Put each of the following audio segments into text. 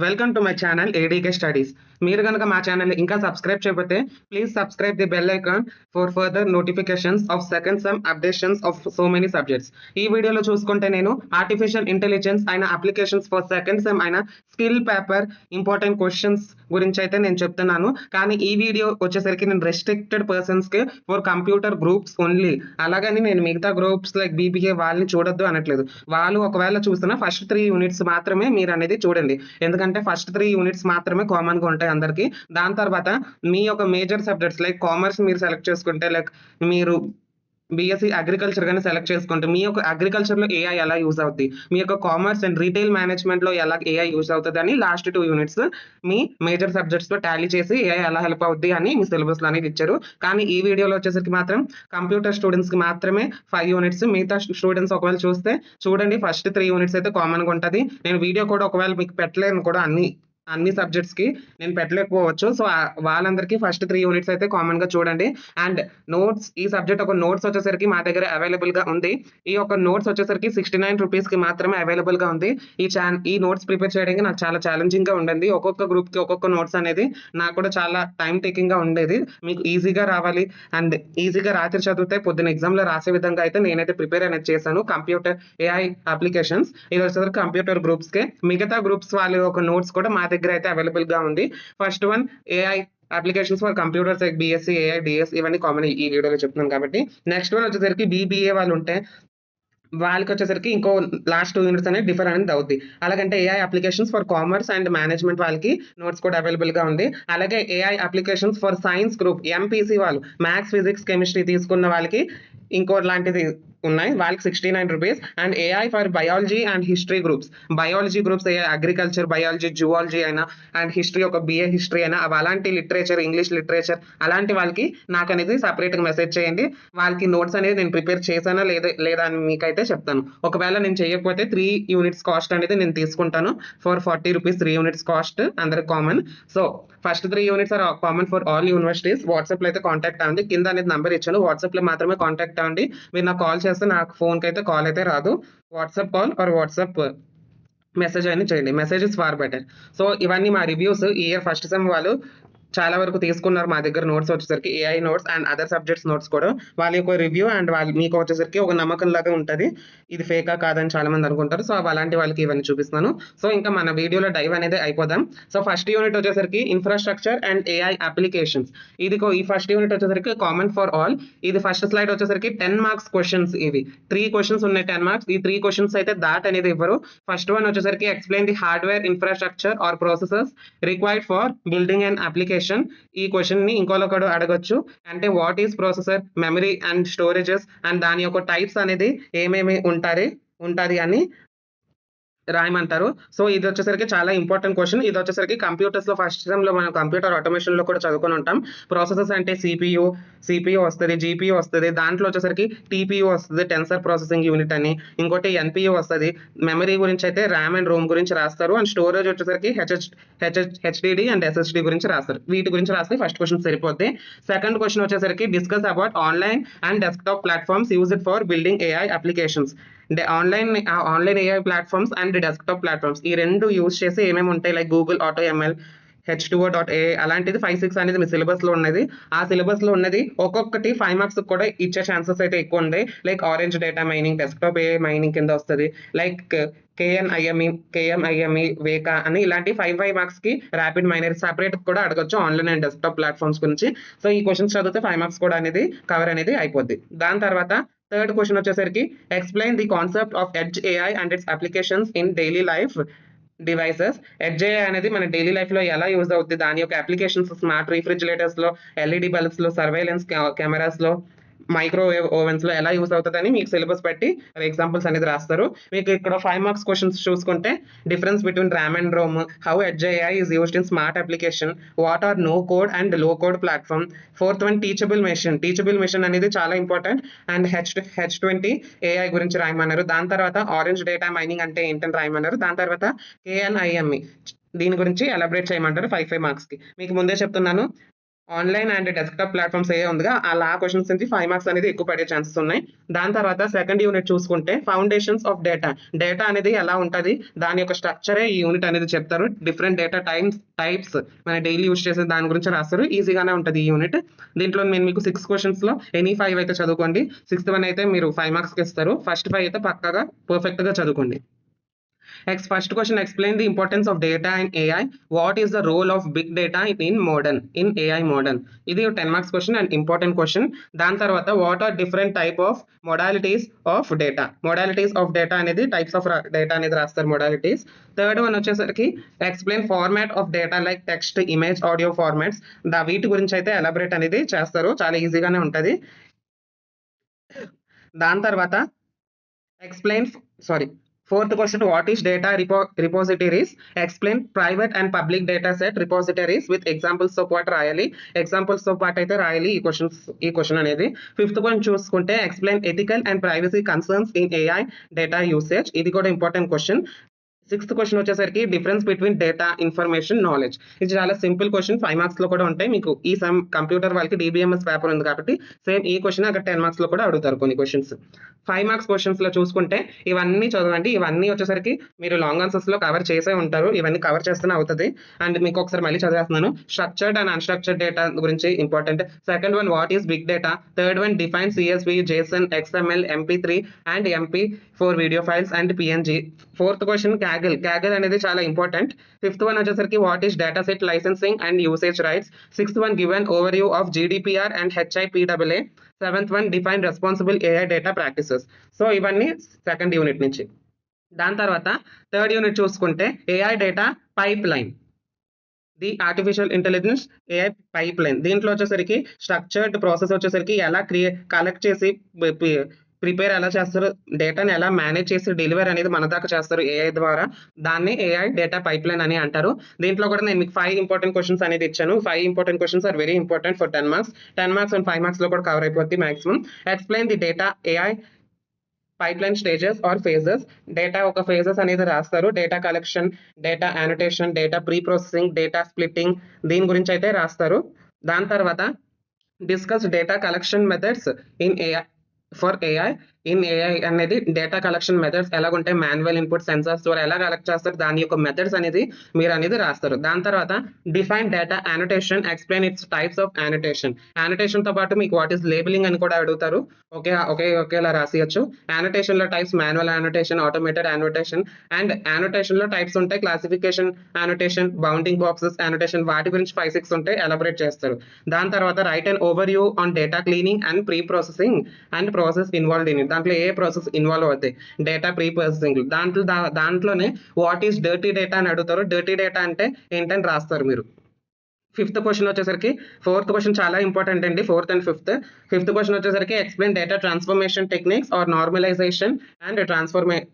Welcome to my channel ADK studies. మీరు కనుక మా ఛానల్ ఇంకా సబ్స్క్రైబ్ చేయకపోతే please subscribe the bell icon for further notifications off second sem updations of so many subjects. ఈ వీడియోలో చూసుకుంటే నేను ఆర్టిఫిషియల్ ఇంటెలిజెన్స్ అయిన అప్లికేషన్స్ ఫర్ సెకండ్ సెమ్ అయిన స్కిల్ పేపర్ ఇంపార్టెంట్ క్వశ్చన్స్ గురించి అయితే నేను చెప్తున్నాను. కానీ ఈ వీడియో వచ్చేసరికి నేను రెస్ట్రిక్టెడ్ పర్సన్స్కి ఫర్ కంప్యూటర్ గ్రూప్స్ ఓన్లీ, అలాగని నేను మిగతా గ్రూప్స్ లైక్ బీబీఏ వాళ్ళని చూడొద్దు అనట్లేదు. వాళ్ళు ఒకవేళ చూస్తున్నా ఫస్ట్ 3 యూనిట్స్ మాత్రమే మీరు అనేది చూడండి. ఎందుకంటే ఫస్ట్ 3 యూనిట్స్ మాత్రమే కామన్ గా ఉంటాయి అందరికి. దాని తర్వాత మీ యొక్క మేజర్ సబ్జెక్ట్స్ లైక్ కామర్స్ మీరు సెలెక్ట్ చేసుకుంటే, లైక్ మీరు బీఎస్సీ అగ్రికల్చర్ గానీ సెలెక్ట్ చేసుకుంటే మీ యొక్క అగ్రికల్చర్ లో ఏఐ ఎలా యూజ్ అవుతుంది, మీ యొక్క కామర్స్ అండ్ రీటైల్ మేనేజ్మెంట్ లో ఎలా ఏఐ యూజ్ అవుతుంది అని లాస్ట్ 2 యూనిట్స్ మీ మేజర్ సబ్జెక్ట్స్ లో టాలీ చేసి ఏఐ ఎలా హెల్ప్ అవుద్ది అని మీ సిలబస్ లో అనేది ఇచ్చారు. కానీ ఈ వీడియోలో వచ్చేసరికి మాత్రం కంప్యూటర్ స్టూడెంట్స్ కి మాత్రమే 5 యూనిట్స్. మిగతా స్టూడెంట్స్ ఒకవేళ చూస్తే చూడండి, ఫస్ట్ 3 యూనిట్స్ అయితే కామన్ గా ఉంటుంది. నేను వీడియో కూడా ఒకవేళ మీకు పెట్టలేను కూడా, అన్ని సబ్జెక్ట్స్ కి నేను పెట్టలేకపోవచ్చు. సో వాళ్ళందరికీ ఫస్ట్ 3 యూనిట్స్ అయితే కామన్ గా చూడండి. అండ్ నోట్స్, ఈ సబ్జెక్ట్ ఒక నోట్స్ వచ్చేసరికి మా దగ్గర అవైలబుల్ గా ఉంది. ఈ యొక్క నోట్స్ వచ్చేసరికి 69 రూపీస్ కి మాత్రమే అవైలబుల్ గా ఉంది. ఈ నోట్స్ ప్రిపేర్ చేయడానికి నాకు చాలా ఛాలెంజింగ్ గా ఉండేది. ఒక్కొక్క గ్రూప్ కి ఒక్కొక్క నోట్స్ అనేది నాకు కూడా చాలా టైం టేకింగ్ గా ఉండేది. మీకు ఈజీగా రావాలి అండ్ ఈజీగా రాత్రి చదివితే పొద్దున ఎగ్జామ్ లో రాసే విధంగా అయితే నేనైతే ప్రిపేర్ అనేది చేశాను. కంప్యూటర్ ఏఐ అప్లికేషన్స్ ఇది వచ్చేసరికి కంప్యూటర్ గ్రూప్స్ కే. మిగతా గ్రూప్స్ వాళ్ళ ఒక నోట్స్ కూడా మా దగ్గర అయితే అవైలబుల్ గా ఉంది. First one AI applications for computers like BSc AI DS ఇవన్నీ కామన్ ఈ వీడియోలో చెప్తున్నాను కాబట్టి. నెక్స్ట్ వన్ వచ్చేసరికి బీబీఏ వాళ్ళు ఉంటే వాళ్ళకి వచ్చేసరికి ఇంకో లాస్ట్ 2 యూనిట్స్ అనేది డిఫర్ అనేది అవుద్ది. అలాగంటే AI applications for commerce and management వాళ్ళకి నోట్స్ కూడా అవైలబుల్ గా ఉంది. అలాగే AI applications for science group MPC వాళ్ళు మ్యాథ్స్ ఫిజిక్స్ కెమిస్ట్రీ తీసుకున్న వాళ్ళకి ఇంకో లాంటిది ఉన్నాయి. వాళ్ళకి 69 rupees. And AI for biology and history groups, biology groups AI agriculture biology zoology అయినా అండ్ హిస్టరీ ఒక బిఏ హిస్టరీ అయినా అలాంటి లిటరేచర్ ఇంగ్లీష్ లిటరేచర్ అలాంటి వాళ్ళకి నాకు అనేది సపరేట్ గా మెసేజ్ చేయండి. వాళ్ళకి నోట్స్ అనేది నేను ప్రిపేర్ చేశానా లేదా అని మీకైతే చెప్తాను. ఒకవేళ నేను చేయకపోతే 3 యూనిట్స్ కాస్ట్ అనేది నేను తీసుకుంటాను ఫర్ 40 రూపీస్. 3 యూనిట్స్ కాస్ట్ అందరికి common. So first 3 units are common for all universities. WhatsApp లో అయితే కాంటాక్ట్ అవ్వండి, కింద అనేది నంబర్ ఇచ్చాను. వాట్సాప్ లో మాత్రమే కాంటాక్ట్ అవ్వండి. మీరు నాకు కాల్ చేస్తే నాకు ఫోన్ కి అయితే కాల్ అయితే రాదు. WhatsApp call or WhatsApp message అయినా చేయండి. Message is far better. So ఇవన్నీ మా రివ్యూస్. ఈ ఇయర్ ఫస్ట్ సెమ్ వాళ్ళు చాలా వరకు తీసుకున్నారు మా దగ్గర నోట్స్ వచ్చేసరికి AI notes and other subjects notes కూడా. వాళ్ళ యొక్క రివ్యూ అండ్ వాళ్ళు మీకు వచ్చేసరికి ఒక నమ్మకం లాగా ఉంటుంది. ఇది ఫేకా కాదని చాలా మంది అనుకుంటారు. సో అలాంటి వాళ్ళకి ఇవన్నీ చూపిస్తున్నాను. సో ఇంకా మన వీడియోలో డైవ్ అనేది అయిపోదాం. సో ఫస్ట్ యూనిట్ వచ్చేసరికి ఇన్ఫ్రాస్ట్రక్చర్ అండ్ ఏఐ అప్లికేషన్స్. ఈ ఫస్ట్ యూనిట్ వచ్చేసరికి కామన్ ఫర్ ఆల్. ఇది ఫస్ట్ స్లైడ్ వచ్చేసరికి 10 మార్క్స్ క్వశ్చన్స్. ఇవి 3 క్వశ్చన్స్ ఉన్నాయి 10 మార్క్స్. ఈ 3 క్వశ్చన్స్ అయితే దాట్ అనేది ఇవ్వరు. ఫస్ట్ వన్ వచ్చేసరికి explain the hardware infrastructure or processes required for building and application. ఈ క్వశ్చన్ ని ఇంకోటి అడగొచ్చు. అంటే what is processor, memory and storages and దాని యొక్క టైప్స్ అనేది ఏమేమి ఉంటది అని రాయమంటారు. సో ఇది వచ్చేసరికి చాలా ఇంపార్టెంట్ క్వశ్చన్. ఇది వచ్చేసరికి కంప్యూటర్స్ లో ఫస్ట్ సెమ్ లో మనం కంప్యూటర్ ఆటోమేషన్ లో కూడా చదువుకొని ఉంటాం. ప్రాసెసెస్ అంటే సిపియు వస్తుంది, జీపీయూ వస్తుంది. దాంట్లో వచ్చేసరికి టీపీయూ వస్తుంది, టెన్సర్ ప్రాసెసింగ్ యూనిట్ అని. ఇంకోటి ఎన్పియూ వస్తుంది. మెమరీ గురించి అయితే ర్యామ్ అండ్ రోమ్ గురించి రాస్తారు. అండ్ స్టోరేజ్ వచ్చేసరికి హెచ్డిడి అండ్ ఎస్ఎస్డి గురించి రాస్తారు. వీటి గురించి రాస్తే ఫస్ట్ క్వశ్చన్ సరిపోద్ది. సెకండ్ క్వశ్చన్ వచ్చేసరికి discuss about online and desktop platforms used for building AI applications. Online AI platforms and desktop platforms ఈ రెండు యూజ్ చేసి ఏమేమి ఉంటాయి like Google auto ML, H2O.ai అలాంటిది 5-6 అనేది మీ సిలబస్ లో ఉన్నది. ఆ సిలబస్ లో ఉన్నది ఒక్కొక్కటి 5 మార్క్స్ కూడా ఇచ్చే ఛాన్సెస్ అయితే ఎక్కువ ఉంది. Like orange data mining, desktop AI mining కింద వస్తుంది. లైక్ కేఎంఐఎంఈ వేకా అని ఇలాంటి 5 మార్క్స్ కి ర్యాపిడ్ మైనర్ సెపరేట్ కూడా అడగొచ్చు ఆన్లైన్ అండ్ డెస్క్టాప్ ప్లాట్ఫామ్స్ గురించి. సో ఈ క్వశ్చన్స్ చదివితే 5 మార్క్స్ కూడా అనేది కవర్ అనేది అయిపోద్ది. దాని తర్వాత థర్డ్ క్వశ్చన్ వచ్చేసరికి explain the concept of edge AI and its applications in daily life devices. Edge AI అనేది మన డైలీ లైఫ్ లో ఎలా యూజ్ అవుతుంది, దాని యొక్క అప్లికేషన్స్ స్మార్ట్ రిఫ్రిజిరేటర్స్ లో, ఎల్ఈడి బల్బ్స్ లో, సర్వైలెన్స్ కెమెరాస్ లో, మైక్రోవేవ్ ఓవెన్స్ లో ఎలా యూస్ అవుతుందని మీకు సిలబస్ పెట్టి ఎగ్జాంపుల్స్ అనేది రాస్తారు. మీకు ఇక్కడ 5 మార్క్స్ క్వశ్చన్స్ చూసుకుంటే difference between RAM and ROM, how edge AI is used in smart application, what are no code and low code platform. Fourth one teachable machine అనేది చాలా ఇంపార్టెంట్. అండ్ H20 ఏఐ గురించి రాయమన్నారు. దాని తర్వాత orange data mining అంటే ఏంటని రాయమన్నారు. దాని తర్వాత KNIME దీని గురించి ఎలాబరేట్ చేయమంటారు 5 మార్క్స్ కి. మీకు ముందే చెప్తున్నాను ఆన్లైన్ అండ్ డెస్క్టాప్ ప్లాట్ఫామ్స్ ఏ ఉందిగా అలా క్వశ్చన్స్ నుంచి 5 మార్క్స్ అనేది ఎక్కువ పడే ఛాన్సెస్ ఉన్నాయి. దాని తర్వాత సెకండ్ యూనిట్ చూసుకుంటే ఫౌండేషన్స్ ఆఫ్ డేటా. డేటా అనేది ఎలా ఉంటుంది, దాని యొక్క స్ట్రక్చరే ఈ యూనిట్ అనేది చెప్తారు. డిఫరెంట్ డేటా టైప్స్ మన డైలీ యూజ్ చేసే దాని గురించి రాస్తారు. ఈజీగానే ఉంటుంది ఈ యూనిట్. దీంట్లో నేను మీకు 6 క్వశ్చన్స్లో ఎనీ 5 అయితే చదువుకోండి. 6th వన్ అయితే మీరు 5 మార్క్స్కి ఇస్తారు. ఫస్ట్ 5 అయితే పక్కాగా పర్ఫెక్ట్గా చదువుకోండి. First question, explain the importance of data in AI. What is the role of big data in AI modern? ఇది 10 marks question and important question. దాని తర్వాత what are different type of modalities of data? Modalities of data అనేది types of data అనేది రాస్తారు modalities. Third one వచ్చేసరికి explain format of data like text, image, audio formats. వీటి గురించి అయితే elaborate అనేది చేస్తారు. చాలా ఈజీగానే ఉంటుంది. దాని తర్వాత fourth question, what is data repositories? Explain private and public data set repositories with examples తో పాటు రాయాలి. ఎగ్జాంపుల్స్ తో పాటు అయితే రాయాలి ఈ క్వశ్చన్ అనేది. ఫిఫ్త్ వన్ చూసుకుంటే explain ethical and privacy concerns in AI data usage. ఇది కూడా ఇంపార్టెంట్ క్వశ్చన్. సిక్స్త్ క్వశ్చన్ వచ్చేసరికి difference between data, information, knowledge. ఇది చాలా సింపుల్ క్వశ్చన్, 5 మార్క్స్ లో కూడా ఉంటాయి. మీకు ఈ సమ్ కంప్యూటర్ వాళ్ళకి DBMS పేపర్ ఉంది కాబట్టి సేమ్ ఈ క్వశ్చన్ అక్కడ 10 మార్క్స్ లో కూడా అడుగుతారు కొన్ని క్వశ్చన్స్. 5 మార్క్స్ క్వశ్చన్స్ లో చూసుకుంటే ఇవన్నీ చదవండి. ఇవన్నీ వచ్చేసరికి మీరు లాంగ్ ఆన్సర్స్ లో కవర్ చేసే ఉంటారు. ఇవన్నీ కవర్ చేస్తూనే అవుతుంది. అండ్ మీకు ఒకసారి మళ్ళీ చదివేస్తున్నాను. స్ట్రక్చర్డ్ అండ్ అన్స్ట్రక్చర్డ్ డేటా గురించి important. Second one, what is big data. Third one, define CSV, JSON, XML, MP3 and MP4 video files and PNG. Fourth question, Kaggle అనేది చాలా ఇంపార్టెంట్. ఫిఫ్త్ వన్ వచ్చేసరికి what is data set licensing and usage rights. Sixth one, give an overview of GDPR and HIPAA. Seventh one, define responsible AI data practices. So ఇవన్నీ second unit నుంచి. దాని తర్వాత third unit చూసుకుంటే AI data pipe line, the artificial intelligence AI pipe line. దీంట్లో వచ్చేసరికి structured process వచ్చేసరికి ఎలా collect చేసి ప్రిపేర్ ఎలా చేస్తారు, డేటాని ఎలా మేనేజ్ చేసి డెలివరీ అనేది మన దాకా చేస్తారు AI ద్వారా. దాన్ని AI డేటా పైప్ లైన్ అని అంటారు. దీంట్లో కూడా నేను మీకు 5 ఇంపార్టెంట్ క్వశ్చన్స్ అనేది ఇచ్చాను. 5 important questions are very important for 10 marks. 10 marks and 5 marks లో కూడా కవర్ అయిపోద్ది maximum. Explain the data AI pipeline stages or phases. Data ఒక ఫేజెస్ అనేది రాస్తారు. Data collection, data annotation, data preprocessing, data splitting, దీని గురించి అయితే రాస్తారు. దాని తర్వాత discuss data collection methods in AI అనేది డేటా కలెక్షన్ మెథడ్స్ ఎలాగుంటే మాన్యువల్ ఇన్పుట్ సెన్సార్స్ ద్వారా ఎలా కలెక్ట్ చేస్తారు, దాని యొక్క మెథడ్స్ అనేది మీరు అనేది రాస్తారు. దాని తర్వాత define data annotation, explain it's types of annotation. Annotation తో పాటు మీకు వాట్ ఈస్ లేబులింగ్ అని కూడా అడుగుతారు. ఒకేలా రాసియచ్చు. యానోటేషన్ లో types manual annotation, automated annotation and annotation లో టైప్స్ ఉంటాయి. Classification annotation, bounding boxes annotation, వాటి గురించి 5-6 ఉంటాయి, ఎలాబరేట్ చేస్తారు. దాని తర్వాత right and over view on data cleaning and pre processing and process involved in it. దాంట్లో ఏ ప్రాసెస్ ఇన్వాల్వ్ అవుతాయి, డేటా ప్రీ ప్రాసెసింగ్. దాంట్లోనే వాట్ ఈస్ డర్టీ డేటా అని అడుగుతారు. డర్టీ డేటా అంటే ఏంటని రాస్తారు మీరు. ఫిఫ్త్ క్వశ్చన్ వచ్చేసరికి, ఫోర్త్ క్వశ్చన్ చాలా ఇంపార్టెంట్ అండి. ఫోర్త్ అండ్ ఫిఫ్త్ క్వశ్చన్ వచ్చేసరికి explain data transformation techniques or normalization and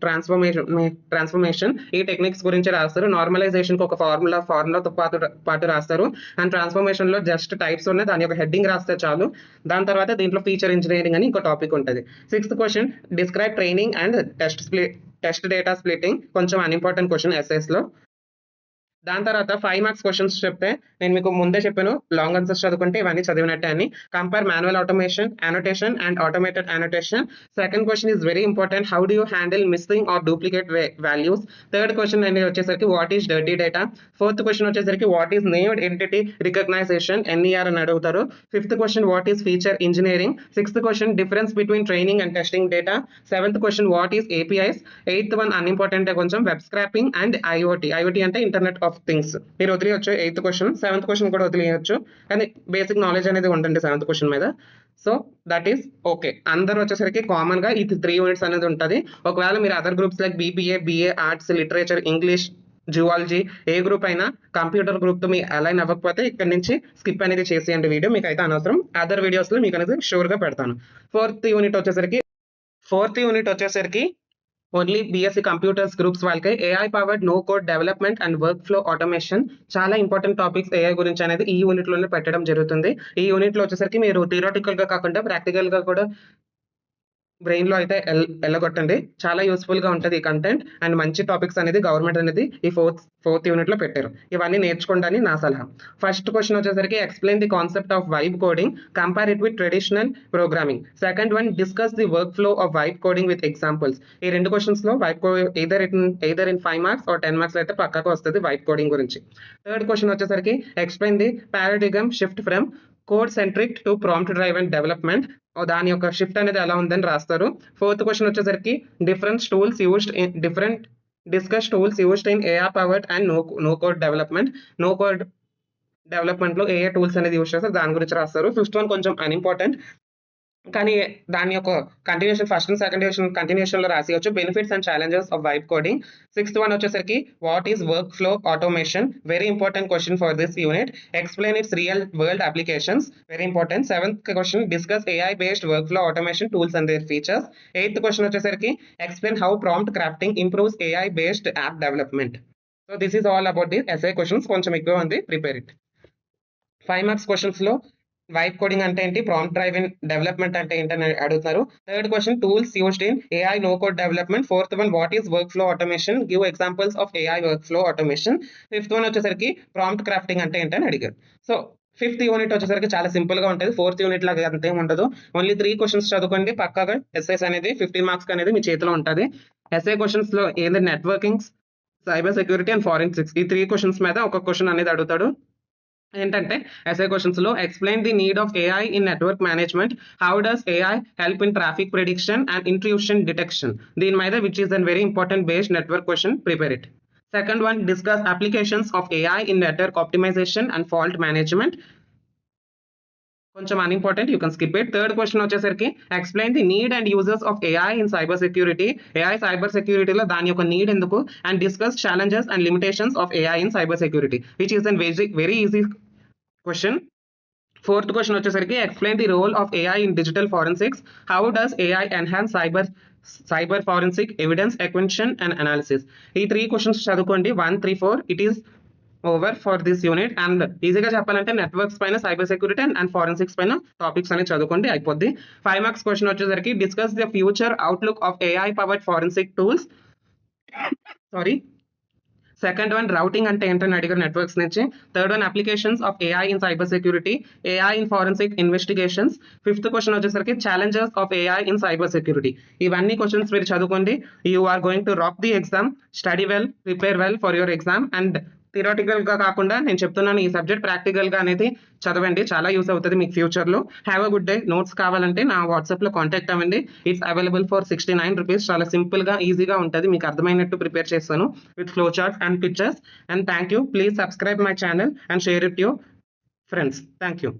transformation. ఈ టెక్నిక్స్ గురించి రాస్తారు. నార్మలైజేషన్ కి ఒక ఫార్ములాతో పాటు రాస్తారు. అండ్ ట్రాన్స్ఫర్మేషన్ లో జస్ట్ టైప్స్ ఉన్నాయి, దాని యొక్క హెడ్డింగ్ రాస్తే చాలు. దాని తర్వాత దీంట్లో ఫీచర్ ఇంజనీరింగ్ అని ఇంకో టాపిక్ ఉంటుంది. Sixth question, describe training and test data splitting. కొంచెం అన్ఇంపార్టెంట్ క్వశ్చన్ SS లో. దాని తర్వాత 5 మార్క్స్ క్వశ్చన్స్ చెప్తే నేను మీకు ముందే చెప్పాను, లాంగ్ ఆన్సర్స్ చదువుకుంటే ఇవన్నీ చదివినట్టే అని. Compare manual automation, annotation and automated annotation. Second question is very important, how do you handle missing or duplicate values. Third question అనేది వచ్చేసరికి what is dirty data. Fourth question వచ్చేసరికి what is named entity recognition, NER అని అడుగుతారు. Fifth question what is feature engineering. Sixth question difference between training and testing data. Seventh question what is APIs. Eighth one unimportant కొంచెం, web scraping and IoT అంటే internet of things. మీరు వదిలేయచ్చు 8th question. 7th question కూడా వదిలేయచ్చు, కానీ basic knowledge అనేది ఉండండి 7th question మీద. So that is okay. అందరూ వచ్చేసరికి కామన్ గా ఈ 3 యూనిట్స్ అనేది ఉంటుంది. ఒకవేళ మీరు other groups like BA arts, literature, English, zoology ఏ గ్రూప్ అయినా కంప్యూటర్ గ్రూప్ తో మీ అలైన్ అవ్వకపోతే ఇక్కడ నుంచి స్కిప్ అనేది చేసేయండి వీడియో, మీకు అయితే అనవసరం. అదర్ వీడియోస్ లో మీకు అనేది షూర్ గా పెడతాను. ఫోర్త్ యూనిట్ వచ్చేసరికి ఓన్లీ BSc కంప్యూటర్స్ గ్రూప్స్ వాళ్ళకి AI powered no code development and workflow automation. చాలా ఇంపార్టెంట్ టాపిక్స్ AI గురించి అనేది ఈ యూనిట్ లోనే పెట్టడం జరుగుతుంది. ఈ యూనిట్ లో వచ్చేసరికి మీరు థియరాటికల్ గా కాకుండా ప్రాక్టికల్ గా కూడా బ్రెయిన్లో అయితే వెళ్ళగొట్టండి. చాలా యూస్ఫుల్గా ఉంటుంది ఈ కంటెంట్ అండ్ మంచి టాపిక్స్ అనేది గవర్నమెంట్ అనేది ఈ ఫోర్త్ యూనిట్లో పెట్టారు. ఇవన్నీ నేర్చుకోండి అని నా సలహా. ఫస్ట్ క్వశ్చన్ వచ్చేసరికి explain the concept of vibe coding, compare it with traditional programming. Second one discuss the workflow of vibe coding with examples. ఈ రెండు క్వశ్చన్స్లో vibe coding either in 5 marks or 10 marks అయితే పక్కాగా వస్తుంది vibe coding గురించి. Third question వచ్చేసరికి explain the paradigm shift from code centric to prompt driven development. దాని యొక్క షిఫ్ట్ అనేది ఎలా ఉందని రాస్తారు. ఫోర్త్ క్వశ్చన్ వచ్చేసరికి different tools used in AR powered and no code development. No code డెవలప్మెంట్లో ఏ టూల్స్ అనేది యూస్ చేస్తారు దాని గురించి రాస్తారు. ఫిఫ్త్ వన్ కొంచెం అన్ఇంపార్టెంట్, కానీ దాని యొక్క కంటిన్యూషన్ ఫస్ట్ అండ్ సెకండ్ కంటిన్యూషన్లో రాసివచ్చు, benefits and challenges of vibe coding. Sixth one వచ్చేసరికి what is workflow automation, very important question for this unit. Explain its real world applications, very important. Seventh question discuss AI based workflow automation tools and their features. Eighth question వచ్చేసరికి explain how prompt crafting improves AI based app development. So this is all about the SI questions. కొంచెం ఎక్కువ ఉంది, prepare it. 5 marks క్వశ్చన్స్లో vibe coding అంటే ఏంటి, prompt driven development అంటే ఏంటని అడుగుతున్నారు. Third question tools used in AI no code development. Fourth one what is workflow automation, give examples of AI workflow automation. Fifth one వచ్చేసరికి prompt crafting అంటే ఏంటని అడిగారు. So fifth unit వచ్చేసరికి చాలా simple గా ఉంటుంది. Fourth unit లాగా అంతేం ఉండదు. ఓన్లీ 3 క్వశ్చన్స్ చదువుకోండి, పక్కాగా ఎస్ఐస్ అనేది 15 మార్క్స్ అనేది మీ చేతిలో ఉంటుంది. ఎస్ఐ క్వశ్చన్స్ లో ఏంటి, networking, cyber security and forensics, ఈ 3 క్వశ్చన్స్ మీద ఒక క్వశ్చన్ అనేది అడుగుతాడు. ఏంటంటే ఎస్ఐ క్వశ్చన్స్ లో explain the need of AI in network management, how does AI help in traffic prediction and intrusion detection. దీని మీద which is an very important based network question, prepare it. Second one discuss applications of AI in network optimisation and fault management. కొంచెం unimportant, you can skip it. Third question వచ్చేసరికి explain the need and uses of AI in cyber security. AI cyber సెక్యూరిటీలో దాని యొక్క need ఎందుకు, and discuss challenges and limitations of AI in cyber security, which is an very easy question. Fourth question వచ్చేసరికి explain the role of AI in digital forensics, how does AI enhance cyber forensic evidence acquisition and analysis. ఈ 3 questions చదువుకోండి, 1, 3, 4. It is over for this unit. And ఈజీగా చెప్పాలంటే networks పైన, cyber security and forensics పైన topics అనేది చదువుకోండి, అయిపోద్ది. 5 marks question వచ్చేసరికి discuss the future outlook of AI powered forensic tools. Sorry. Second one routing అంటే ఏంటని అడిగారు నెట్వర్క్స్ నుంచి. Third one applications of AI in cyber security, AI in forensic investigations. Fifth question వచ్చేసరికి challenges of AI in cyber security. ఇవన్నీ questions మీరు చదువుకోండి. You are going to rock the exam. Study well, prepare well for your exam. And theoretical గా కాకుండా నేను చెప్తున్నాను, ఈ subject practical గా అనేది చదవండి, చాలా యూస్ అవుతుంది మీకు ఫ్యూచర్ లో. Have a good day. Notes కావాలంటే నా వాట్సాప్ లో కాంటాక్ట్ అవ్వండి. It's available for 69 rupees. చాలా సింపుల్ గా, ఈజీగా ఉంటుంది, మీకు అర్థమైనట్టు ప్రిపేర్ చేస్తాను with flow charts and pictures. And thank you. Please subscribe my channel and share it your friends. Thank you.